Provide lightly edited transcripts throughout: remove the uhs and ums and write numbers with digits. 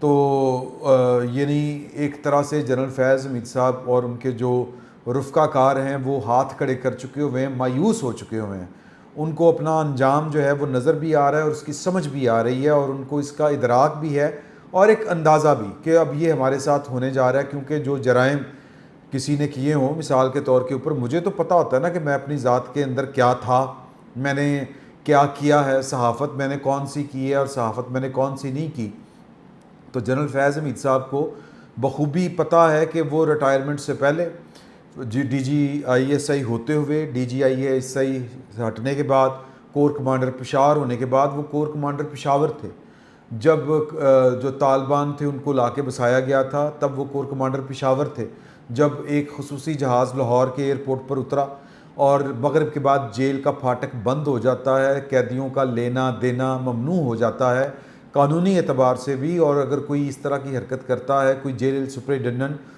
تو یعنی ایک طرح سے جنرل فیض حمید صاحب اور ان کے جو رفقا کار ہیں وہ ہاتھ کھڑے کر چکے ہوئے ہیں، مایوس ہو چکے ہوئے ہیں. ان کو اپنا انجام جو ہے وہ نظر بھی آ رہا ہے اور اس کی سمجھ بھی آ رہی ہے، اور ان کو اس کا ادراک بھی ہے اور ایک اندازہ بھی کہ اب یہ ہمارے ساتھ ہونے جا رہا ہے. کیونکہ جو جرائم کسی نے کیے ہوں، مثال کے طور کے اوپر مجھے تو پتہ ہوتا ہے نا کہ میں اپنی ذات کے اندر کیا تھا، میں نے کیا کیا ہے، صحافت میں نے کون سی کی ہے اور صحافت میں نے کون سی نہیں کی. تو جنرل فیض حمید صاحب کو بخوبی پتہ ہے کہ وہ ریٹائرمنٹ سے پہلے D G I S I ہوتے ہوئے، D G I S I سے ہٹنے کے بعد، کور کمانڈر پشاور ہونے کے بعد وہ کور کمانڈر پشاور تھے. جب جو طالبان تھے ان کو لا کے بسایا گیا تھا تب وہ کور کمانڈر پشاور تھے. جب ایک خصوصی جہاز لاہور کے ایئرپورٹ پر اترا اور مغرب کے بعد جیل کا پھاٹک بند ہو جاتا ہے، قیدیوں کا لینا دینا ممنوع ہو جاتا ہے قانونی اعتبار سے بھی، اور اگر کوئی اس طرح کی حرکت کرتا ہے کوئی جیل سپرنٹینڈنٹ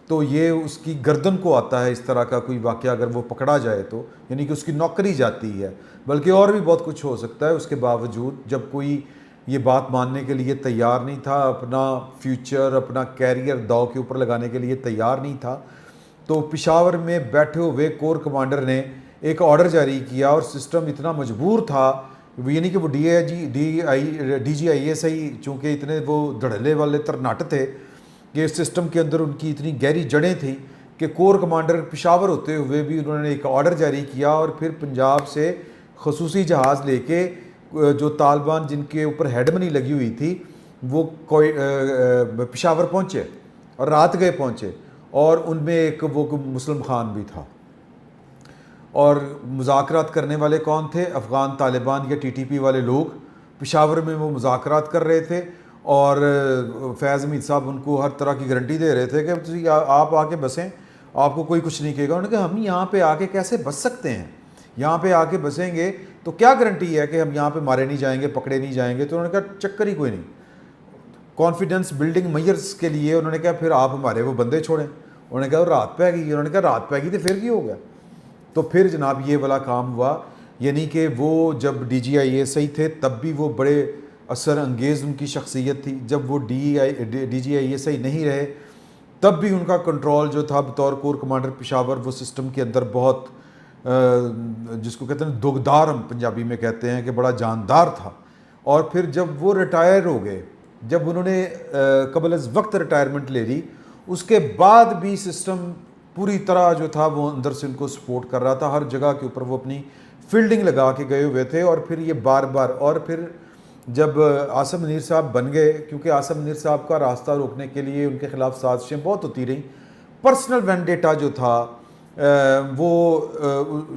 تو یہ اس کی گردن کو آتا ہے اس طرح کا کوئی واقعہ اگر وہ پکڑا جائے تو، یعنی کہ اس کی نوکری جاتی ہے. بلکہ اور بھی بہت کچھ ہو سکتا ہے. اس کے باوجود جب کوئی یہ بات ماننے کے لیے تیار نہیں تھا، اپنا فیوچر اپنا کیریئر داؤ کے اوپر لگانے کے لیے تیار نہیں تھا، تو پشاور میں بیٹھے ہوئے کور کمانڈر نے ایک آرڈر جاری کیا اور سسٹم اتنا مجبور تھا، یعنی کہ وہ D G I S I چونکہ اتنے وہ دھڑلے والے ترناٹ تھے کہ اس سسٹم کے اندر ان کی اتنی گہری جڑیں تھیں کہ کور کمانڈر پشاور ہوتے ہوئے بھی انہوں نے ایک آرڈر جاری کیا اور پھر پنجاب سے خصوصی جہاز لے کے جو طالبان جن کے اوپر ہیڈ منی لگی ہوئی تھی وہ پشاور پہنچے اور رات گئے پہنچے، اور ان میں ایک وہ مسلم خان بھی تھا. اور مذاکرات کرنے والے کون تھے؟ افغان طالبان یا ٹی ٹی پی والے لوگ پشاور میں وہ مذاکرات کر رہے تھے، اور فیض حمید صاحب ان کو ہر طرح کی گارنٹی دے رہے تھے کہ آپ آ کے بسیں، آپ کو کوئی کچھ نہیں کہے گا. انہوں نے کہا ہم یہاں پہ آ کے کیسے بس سکتے ہیں، یہاں پہ آ کے بسیں گے تو کیا گارنٹی ہے کہ ہم یہاں پہ مارے نہیں جائیں گے، پکڑے نہیں جائیں گے. تو انہوں نے کہا چکر ہی کوئی نہیں. کانفیڈنس بلڈنگ میئرز کے لیے انہوں نے کہا پھر آپ ہمارے وہ بندے چھوڑیں. انہوں نے کہا رات پہ گئی. انہوں نے کہا رات پہ گئی تو پھر کی ہو گیا. تو پھر جناب یہ والا کام ہوا، یعنی کہ وہ جب D G I S I تھے تب بھی وہ بڑے اثر انگیز ان کی شخصیت تھی. جب وہ D G I S I نہیں رہے تب بھی ان کا کنٹرول جو تھا بطور کور کمانڈر پشاور وہ سسٹم کے اندر بہت جس کو کہتے ہیں دگدار، ہم پنجابی میں کہتے ہیں کہ بڑا جاندار تھا. اور پھر جب وہ ریٹائر ہو گئے، جب انہوں نے قبل از وقت ریٹائرمنٹ لے لی، اس کے بعد بھی سسٹم پوری طرح جو تھا وہ اندر سے ان کو سپورٹ کر رہا تھا. ہر جگہ کے اوپر وہ اپنی فیلڈنگ لگا کے گئے ہوئے تھے. اور پھر یہ بار بار، اور پھر جب عاصم منیر صاحب بن گئے، کیونکہ عاصم منیر صاحب کا راستہ روکنے کے لیے ان کے خلاف سازشیں بہت ہوتی رہیں، پرسنل وینڈیٹا جو تھا وہ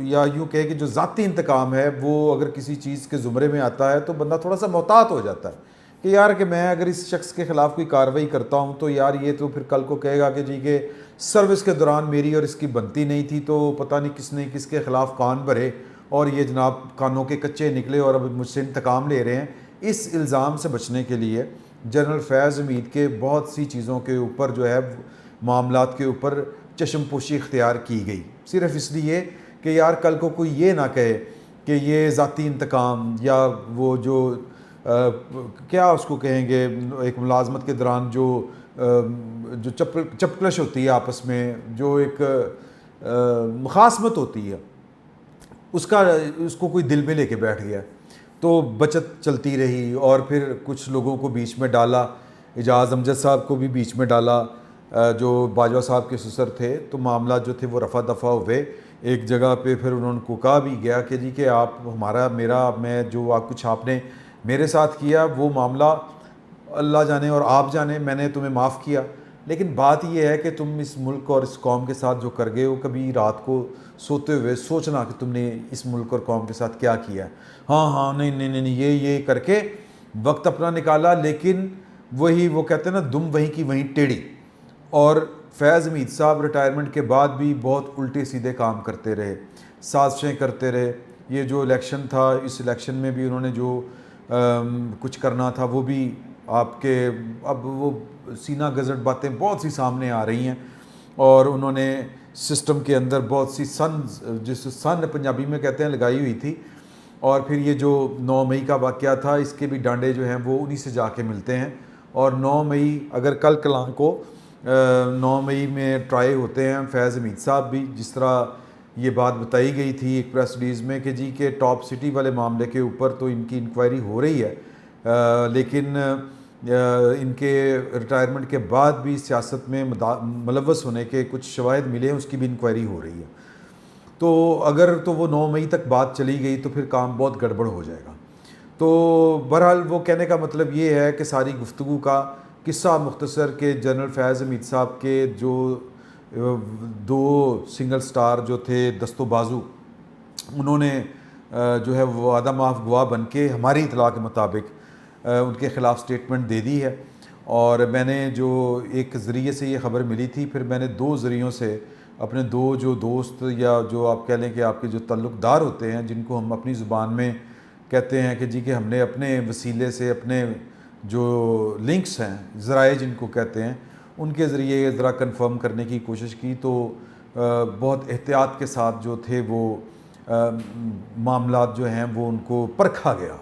یا یوں کہے کہ جو ذاتی انتقام ہے وہ اگر کسی چیز کے زمرے میں آتا ہے تو بندہ تھوڑا سا محتاط ہو جاتا ہے کہ یار کہ میں اگر اس شخص کے خلاف کوئی کارروائی کرتا ہوں تو یار یہ تو پھر کل کو کہے گا کہ جی کہ سروس کے دوران میری اور اس کی بنتی نہیں تھی تو پتہ نہیں کس نے کس کے خلاف کان بھرے اور یہ جناب کانوں کے کچے نکلے اور اب مجھ سے انتقام لے رہے ہیں. اس الزام سے بچنے کے لیے جنرل فیض حمید کے بہت سی چیزوں کے اوپر جو ہے معاملات کے اوپر چشم پوشی اختیار کی گئی، صرف اس لیے کہ یار کل کو کوئی یہ نہ کہے کہ یہ ذاتی انتقام یا وہ جو کیا اس کو کہیں گے، ایک ملازمت کے دوران جو چپکلش ہوتی ہے آپس میں، جو ایک مخاصمت ہوتی ہے، اس کو کوئی دل میں لے کے بیٹھ گیا. تو بچت چلتی رہی اور پھر کچھ لوگوں کو بیچ میں ڈالا، اعجاز امجد صاحب کو بھی بیچ میں ڈالا جو باجوہ صاحب کے سسر تھے. تو معاملات جو تھے وہ رفع دفع ہوئے. ایک جگہ پہ پھر انہوں کو کہا بھی گیا کہ جی کہ آپ میں جو کچھ آپ نے میرے ساتھ کیا وہ معاملہ اللہ جانے اور آپ جانے، میں نے تمہیں معاف کیا، لیکن بات یہ ہے کہ تم اس ملک اور اس قوم کے ساتھ جو کر گئے ہو کبھی رات کو سوتے ہوئے سوچنا کہ تم نے اس ملک اور قوم کے ساتھ کیا کیا ہے. ہاں نہیں یہ کر کے وقت اپنا نکالا. لیکن وہی وہ کہتے ہیں نا دم وہیں کی وہیں ٹیڑھی. اور فیض حمید صاحب ریٹائرمنٹ کے بعد بھی بہت الٹے سیدھے کام کرتے رہے، سازشیں کرتے رہے. یہ جو الیکشن تھا اس الیکشن میں بھی انہوں نے جو کچھ کرنا تھا وہ بھی آپ کے اب وہ سینہ گزٹ باتیں بہت سی سامنے آ رہی ہیں. اور انہوں نے سسٹم کے اندر بہت سی سن پنجابی میں کہتے ہیں لگائی ہوئی تھی. اور پھر یہ جو 9 مئی کا واقعہ تھا اس کے بھی ڈانڈے جو ہیں وہ انہی سے جا کے ملتے ہیں. اور 9 مئی اگر کل کلاں کو 9 مئی میں ٹرائی ہوتے ہیں فیض حمید صاحب بھی، جس طرح یہ بات بتائی گئی تھی ایک پریس ریلیز میں کہ جی کہ ٹاپ سٹی والے معاملے کے اوپر تو ان کی انکوائری ہو رہی ہے، لیکن ان کے ریٹائرمنٹ کے بعد بھی سیاست میں ملوث ہونے کے کچھ شواہد ملے ہیں، اس کی بھی انکوائری ہو رہی ہے۔ تو اگر تو وہ 9 مئی تک بات چلی گئی تو پھر کام بہت گڑبڑ ہو جائے گا۔ تو بہرحال وہ کہنے کا مطلب یہ ہے کہ ساری گفتگو کا قصہ مختصر کہ جنرل فیض حمید صاحب کے جو 2 سنگل سٹار جو تھے دست و بازو، انہوں نے جو ہے وہ وعدہ معاف گواہ بن کے ہماری اطلاع کے مطابق ان کے خلاف سٹیٹمنٹ دے دی ہے۔ اور میں نے جو ایک ذریعے سے یہ خبر ملی تھی، پھر میں نے 2 ذریعوں سے اپنے 2 جو دوست یا جو آپ کہہ لیں کہ آپ کے جو تعلق دار ہوتے ہیں، جن کو ہم اپنی زبان میں کہتے ہیں کہ جی کہ ہم نے اپنے وسیلے سے اپنے جو لنکس ہیں، ذرائع جن کو کہتے ہیں، ان کے ذریعے ذرا کنفرم کرنے کی کوشش کی، تو بہت احتیاط کے ساتھ جو تھے وہ معاملات جو ہیں وہ ان کو پرکھا گیا۔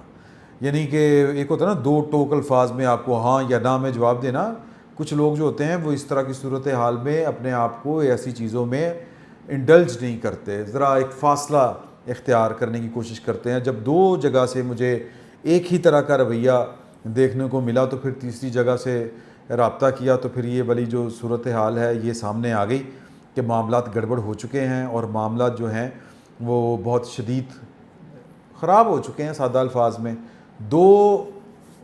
یعنی کہ ایک ہوتا ہے نا 2 ٹوک الفاظ میں آپ کو ہاں یا نہ میں جواب دینا، کچھ لوگ جو ہوتے ہیں وہ اس طرح کی صورتحال میں اپنے آپ کو ایسی چیزوں میں انڈلج نہیں کرتے، ذرا ایک فاصلہ اختیار کرنے کی کوشش کرتے ہیں۔ جب 2 جگہ سے مجھے ایک ہی طرح کا رویہ دیکھنے کو ملا تو پھر تیسری جگہ سے رابطہ کیا تو پھر یہ والی جو صورتحال ہے یہ سامنے آ گئی کہ معاملات گڑبڑ ہو چکے ہیں، اور معاملات جو ہیں وہ بہت شدید خراب ہو چکے ہیں۔ سادہ الفاظ میں 2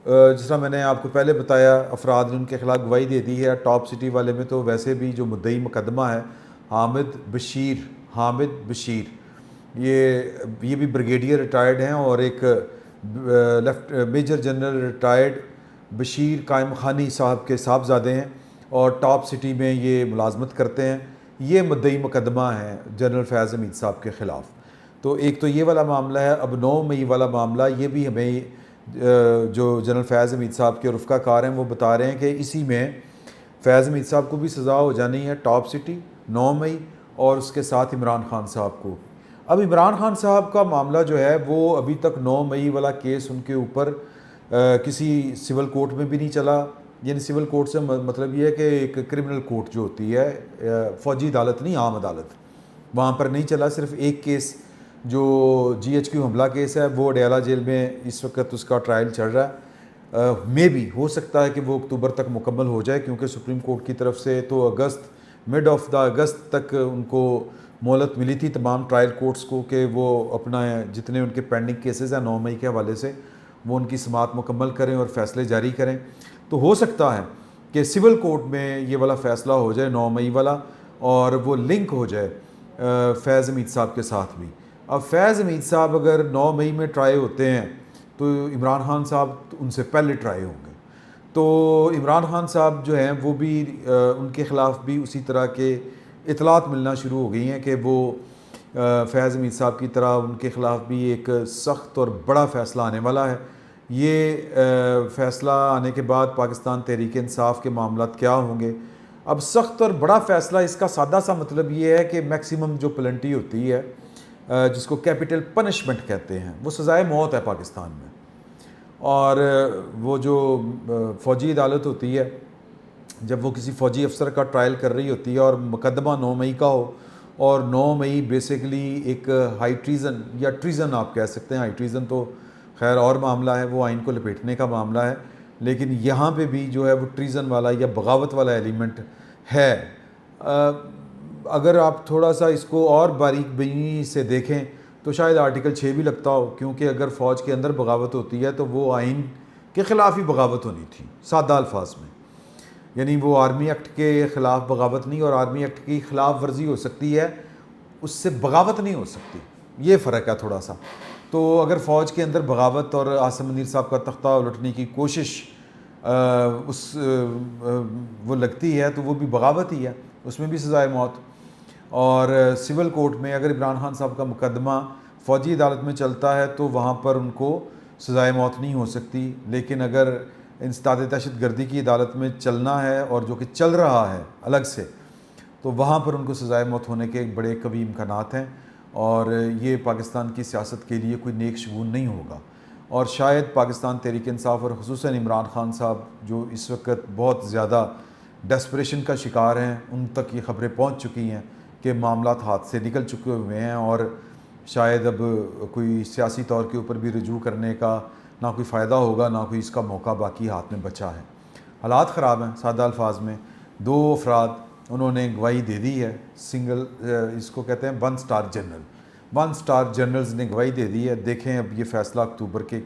جس طرح میں نے آپ کو پہلے بتایا افراد نے ان کے خلاف گواہی دے دی ہے۔ ٹاپ سٹی والے میں تو ویسے بھی جو مدعی مقدمہ ہے حامد بشیر، یہ بھی بریگیڈیئر ریٹائرڈ ہیں، اور ایک میجر جنرل ریٹائرڈ بشیر قائم خانی صاحب کے صاحبزادے ہیں، اور ٹاپ سٹی میں یہ ملازمت کرتے ہیں۔ یہ مدعی مقدمہ ہیں جنرل فیض حمید صاحب کے خلاف۔ تو ایک تو یہ والا معاملہ ہے۔ اب 9 مئی والا معاملہ یہ بھی ہمیں جو جنرل فیض حمید صاحب کے رفقا کار ہیں وہ بتا رہے ہیں کہ اسی میں فیض حمید صاحب کو بھی سزا ہو جانی ہے، ٹاپ سٹی 9 مئی، اور اس کے ساتھ عمران خان صاحب کو۔ اب عمران خان صاحب کا معاملہ جو ہے وہ ابھی تک 9 مئی والا کیس ان کے اوپر کسی سول کورٹ میں بھی نہیں چلا۔ یعنی سول کورٹ سے مطلب یہ ہے کہ ایک کرمنل کورٹ جو ہوتی ہے، فوجی عدالت نہیں، عام عدالت، وہاں پر نہیں چلا۔ صرف ایک کیس جو GHQ حملہ کیس ہے وہ اڈیالہ جیل میں اس وقت اس کا ٹرائل چل رہا ہے۔ میں بھی ہو سکتا ہے کہ وہ اکتوبر تک مکمل ہو جائے، کیونکہ سپریم کورٹ کی طرف سے تو مڈ آف دا اگست تک ان کو مہلت ملی تھی تمام ٹرائل کورٹس کو کہ وہ اپنا جتنے ان کے پینڈنگ کیسز ہیں 9 مئی کے حوالے سے وہ ان کی سماعت مکمل کریں اور فیصلے جاری کریں۔ تو ہو سکتا ہے کہ سول کورٹ میں یہ والا فیصلہ ہو جائے 9 مئی والا، اور وہ لنک ہو جائے فیض حمید صاحب کے ساتھ بھی۔ اب فیض حمید صاحب اگر 9 مئی میں ٹرائی ہوتے ہیں تو عمران خان صاحب ان سے پہلے ٹرائی ہوں گے، تو عمران خان صاحب جو ہیں وہ بھی ان کے خلاف بھی اسی طرح کے اطلاعات ملنا شروع ہو گئی ہیں کہ وہ فیض حمید صاحب کی طرح ان کے خلاف بھی ایک سخت اور بڑا فیصلہ آنے والا ہے۔ یہ فیصلہ آنے کے بعد پاکستان تحریک انصاف کے معاملات کیا ہوں گے؟ اب سخت اور بڑا فیصلہ، اس کا سادہ سا مطلب یہ ہے کہ میکسیمم جو پلنٹی ہوتی ہے جس کو کیپٹل پنشمنٹ کہتے ہیں، وہ سزائے موت ہے پاکستان میں۔ اور وہ جو فوجی عدالت ہوتی ہے، جب وہ کسی فوجی افسر کا ٹرائل کر رہی ہوتی ہے اور مقدمہ 9 مئی کا ہو، اور 9 مئی بیسیکلی ایک ہائی ٹریزن یا ٹریزن آپ کہہ سکتے ہیں، ہائی ٹریزن تو خیر اور معاملہ ہے، وہ آئین کو لپیٹنے کا معاملہ ہے، لیکن یہاں پہ بھی جو ہے وہ ٹریزن والا یا بغاوت والا ایلیمنٹ ہے۔ اگر آپ تھوڑا سا اس کو اور باریک بینی سے دیکھیں تو شاید آرٹیکل 6 بھی لگتا ہو، کیونکہ اگر فوج کے اندر بغاوت ہوتی ہے تو وہ آئین کے خلاف ہی بغاوت ہونی تھی، سادہ الفاظ میں۔ یعنی وہ آرمی ایکٹ کے خلاف بغاوت نہیں، اور آرمی ایکٹ کی خلاف ورزی ہو سکتی ہے، اس سے بغاوت نہیں ہو سکتی، یہ فرق ہے تھوڑا سا۔ تو اگر فوج کے اندر بغاوت اور عاصم منیر صاحب کا تختہ الٹنے کی کوشش وہ لگتی ہے تو وہ بھی بغاوت ہی ہے، اس میں بھی سزائے موت۔ اور سول کورٹ میں اگر عمران خان صاحب کا مقدمہ فوجی عدالت میں چلتا ہے تو وہاں پر ان کو سزائے موت نہیں ہو سکتی، لیکن اگر انسداد دہشت گردی کی عدالت میں چلنا ہے اور جو کہ چل رہا ہے الگ سے، تو وہاں پر ان کو سزائے موت ہونے کے ایک بڑے قوی امکانات ہیں، اور یہ پاکستان کی سیاست کے لیے کوئی نیک شگون نہیں ہوگا۔ اور شاید پاکستان تحریک انصاف اور خصوصاً عمران خان صاحب جو اس وقت بہت زیادہ ڈسپریشن کا شکار ہیں، ان تک یہ خبریں پہنچ چکی ہیں کہ معاملات ہاتھ سے نکل چکے ہوئے ہیں، اور شاید اب کوئی سیاسی طور کے اوپر بھی رجوع کرنے کا نہ کوئی فائدہ ہوگا، نہ کوئی اس کا موقع باقی ہاتھ میں بچا ہے۔ حالات خراب ہیں، سادہ الفاظ میں 2 افراد انہوں نے گواہی دے دی ہے، سنگل اس کو کہتے ہیں 1 سٹار جنرل، 1 سٹار جنرلز نے گواہی دے دی ہے۔ دیکھیں اب یہ فیصلہ اکتوبر کے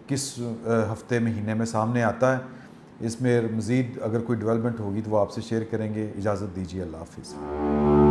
کس ہفتے مہینے میں سامنے آتا ہے۔ اس میں مزید اگر کوئی ڈیولپمنٹ ہوگی تو وہ آپ سے شیئر کریں گے۔ اجازت دیجیے، اللہ حافظ۔